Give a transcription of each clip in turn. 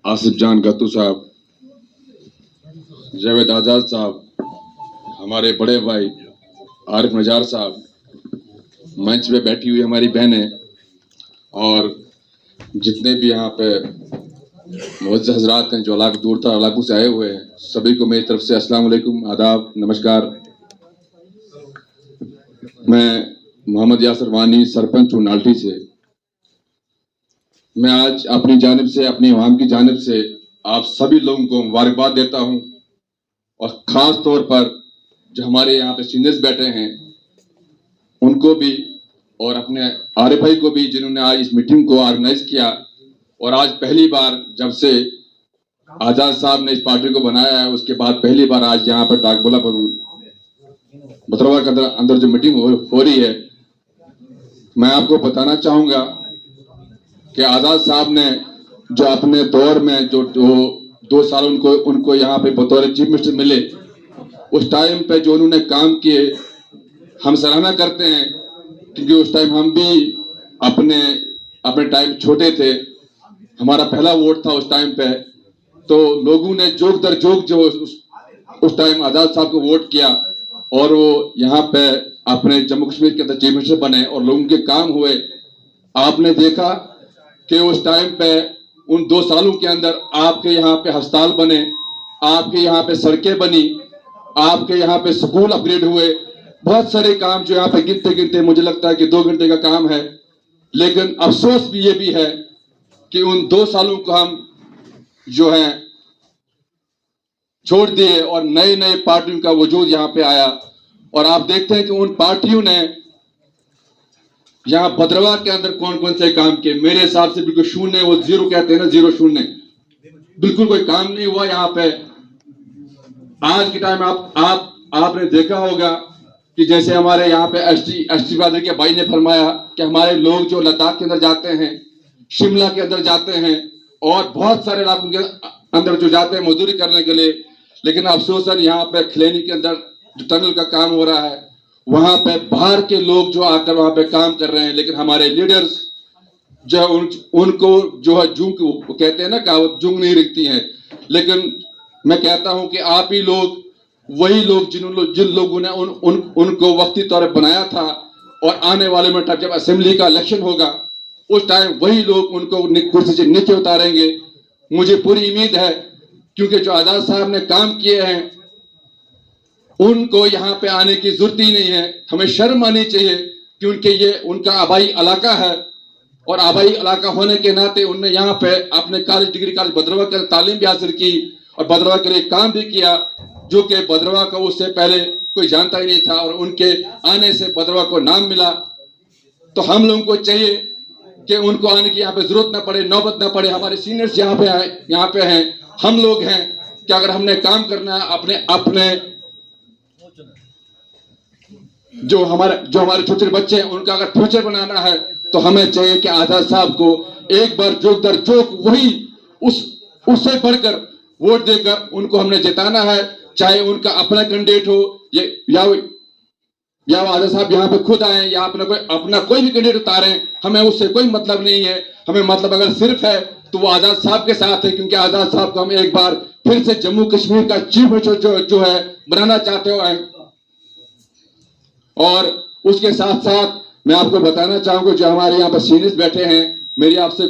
आसिफ जान गत्तू साहब, जावेद आजाद साहब, हमारे बड़े भाई आरिफ नजार साहब, मंच पे बैठी हुई हमारी बहनें और जितने भी यहाँ पे मुअज़्ज़ज़ हज़रात हैं जो दूर दराज इलाकों से आए हुए हैं, सभी को मेरी तरफ से अस्सलाम वालेकुम, आदाब, नमस्कार। मैं मोहम्मद यासिर वानी, सरपंच हूँ नाल्टी से। मैं आज अपनी जानिब से, अपनी अवाम की जानिब से आप सभी लोगों को मुबारकबाद देता हूँ और ख़ास तौर पर जो हमारे यहाँ पे सीनियर्स बैठे हैं उनको भी और अपने आरिफ भाई को भी जिन्होंने आज इस मीटिंग को ऑर्गेनाइज किया। और आज पहली बार जब से आज़ाद साहब ने इस पार्टी को बनाया है उसके बाद पहली बार आज यहाँ पर डाकबोला पर बतरवा के अंदर जो मीटिंग हो रही है, मैं आपको बताना चाहूँगा कि आज़ाद साहब ने जो अपने दौर में जो 2 साल उनको यहाँ पे बतौर चीफ मिनिस्टर मिले, उस टाइम पे जो उन्होंने काम किए हम सराहना करते हैं, क्योंकि उस टाइम हम भी अपने टाइम छोटे थे, हमारा पहला वोट था उस टाइम पे, तो लोगों ने जोक दर जोक जो उस टाइम आज़ाद साहब को वोट किया और वो यहाँ पे अपने जम्मू कश्मीर के अंदर चीफ मिनिस्टर बने और लोगों के काम हुए। आपने देखा कि उस टाइम पे उन 2 सालों के अंदर आपके यहाँ पे अस्पताल बने, आपके यहाँ पे सड़कें बनी, आपके यहाँ पे स्कूल अपग्रेड हुए, बहुत सारे काम जो यहाँ पे गिनते गिनते मुझे लगता है कि 2 घंटे का काम है। लेकिन अफसोस भी ये भी है कि उन 2 सालों को हम जो है छोड़ दिए और नए नए पार्टियों का वजूद यहाँ पे आया। और आप देखते हैं कि उन पार्टियों ने यहाँ भद्रवा के अंदर कौन कौन से काम किए। मेरे हिसाब से बिल्कुल शून्य, वो जीरो कहते हैं ना, 0 शून्य, बिल्कुल कोई काम नहीं हुआ यहाँ पे। आज के टाइम आपने देखा होगा कि जैसे हमारे यहाँ पे एसटी ब्रदर के भाई ने फरमाया कि हमारे लोग जो लद्दाख के अंदर जाते हैं, शिमला के अंदर जाते हैं और बहुत सारे इलाकों के अंदर जो जाते हैं मजदूरी करने के लिए, लेकिन अफसोसन यहाँ पे खिलैनी के अंदर जो टनल का काम हो रहा है वहां पे बाहर के लोग जो आकर वहां पे काम कर रहे हैं, लेकिन हमारे लीडर्स जो है उनको जो है जूंग कहते हैं ना, कहावत जूंग नहीं रखती है। लेकिन मैं कहता हूं कि आप ही लोग वही लोग जिन लोगों ने उनको वक्ती तौर पर बनाया था और आने वाले में जब असेंबली का इलेक्शन होगा उस टाइम वही लोग उनको कुर्सी से नीचे उतारेंगे। मुझे पूरी उम्मीद है, क्योंकि जो आज़ाद साहब ने काम किए हैं उनको यहाँ पे आने की जरूरत ही नहीं है। हमें शर्म आनी चाहिए क्योंकि ये उनका आबाई इलाका है और आबाई इलाका होने के नाते उन्होंने यहाँ पे अपने डिग्री कॉलेज भद्रवा के तालीम भी हासिल की और भद्रवा के लिए काम भी किया, जो कि भद्रवा को उससे पहले कोई जानता ही नहीं था और उनके आने से भद्रवा को नाम मिला। तो हम लोगों को चाहिए कि उनको आने की यहाँ पे जरूरत ना पड़े, नौबत ना पड़े। हमारे सीनियर्स यहाँ पे हैं, हम लोग हैं कि अगर हमने काम करना है अपने जो हमारे छोटे छोटे बच्चे हैं उनका अगर फ्यूचर बनाना है तो हमें चाहिए कि आज़ाद साहब को एक बार जोक दर जोक वही उससे बढ़कर वोट देकर उनको हमने जिताना है, चाहे उनका अपना कैंडिडेट हो या आज़ाद साहब यहाँ पे खुद आए या अपना कोई भी कैंडिडेट उतारें, हमें उससे कोई मतलब नहीं है। हमें मतलब अगर सिर्फ है तो वो आज़ाद साहब के साथ है, क्योंकि आज़ाद साहब को हम एक बार फिर से जम्मू कश्मीर का चीफ मिनिस्टर जो है बनाना चाहते हो। और उसके साथ साथ मैं आपको बताना चाहूंगा, जो हमारे यहाँ पर सीनियर्स बैठे हैं, मेरी आपसे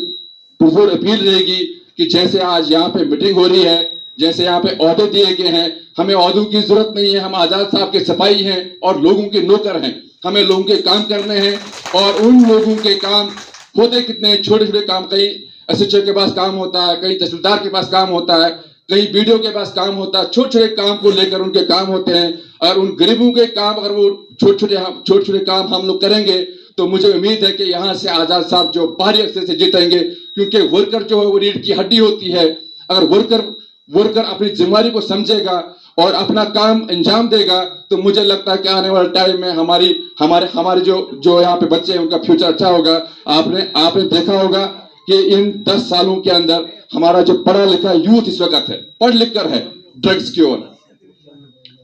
पुरजोर अपील रहेगी कि जैसे आज यहाँ पे मीटिंग हो रही है, जैसे यहाँ पे ओहदे दिए गए हैं, हमें ओहदों की जरूरत नहीं है। हम आज़ाद साहब के सिपाही हैं और लोगों के नौकर हैं। हमें लोगों के काम करने हैं और उन लोगों के काम होते कितने छोटे छोटे काम, कहीं एसएचओ के पास काम होता है, कहीं तहसीलदार के पास काम होता है, कहीं बीडीओ के पास काम होता है। छोटे छोटे काम को लेकर उनके काम होते हैं और उन गरीबों के काम अगर वो छोटे छोटे काम हम लोग करेंगे तो मुझे उम्मीद है कि यहाँ से आज़ाद साहब जो भारी अक्सर से जीतेंगे, क्योंकि वर्कर जो है वो रीढ़ की हड्डी होती है। अगर वर्कर अपनी जिम्मेदारी को समझेगा और अपना काम अंजाम देगा तो मुझे लगता है कि आने वाले टाइम में हमारे जो यहाँ पे बच्चे हैं उनका फ्यूचर अच्छा होगा। आपने देखा होगा कि इन 10 सालों के अंदर हमारा जो पढ़ा लिखा यूथ इस वक्त है, पढ़ लिख कर है ड्रग्स की ओर।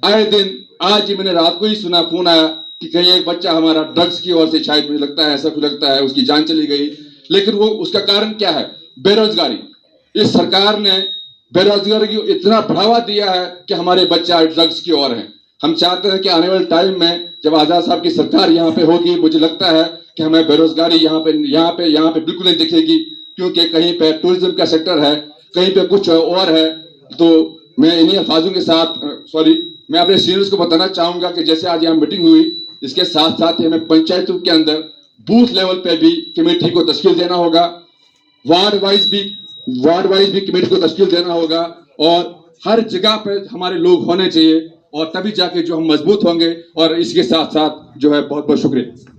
आए दिन आज ही मैंने रात को ही सुना, फोन आया कि कहीं एक बच्चा हमारा ड्रग्स की ओर से, शायद मुझे लगता है ऐसा कुछ लगता है, उसकी जान चली गई। लेकिन वो उसका कारण क्या है? बेरोजगारी। इस सरकार ने बेरोजगारी को इतना बढ़ावा दिया है कि हमारे बच्चे आज ड्रग्स की ओर हैं। हम चाहते हैं कि आने वाले टाइम में जब आजाद साहब की सरकार यहाँ पे होगी, मुझे लगता है कि हमें बेरोजगारी यहाँ पे बिल्कुल नहीं दिखेगी, क्योंकि कहीं पे टूरिज्म का सेक्टर है, कहीं पे कुछ और है। तो मैं इन्हीं अल्फाजों के साथ मैं अपने सीनियर्स को बताना चाहूंगा कि जैसे आज यहाँ मीटिंग हुई, इसके साथ साथ ही हमें पंचायतों के अंदर बूथ लेवल पे भी कमेटी को तश्कील देना होगा, वार्ड वाइज भी कमेटी को तश्कील देना होगा, और हर जगह पे हमारे लोग होने चाहिए, और तभी जाके जो हम मजबूत होंगे। और इसके साथ साथ जो है बहुत बहुत शुक्रिया।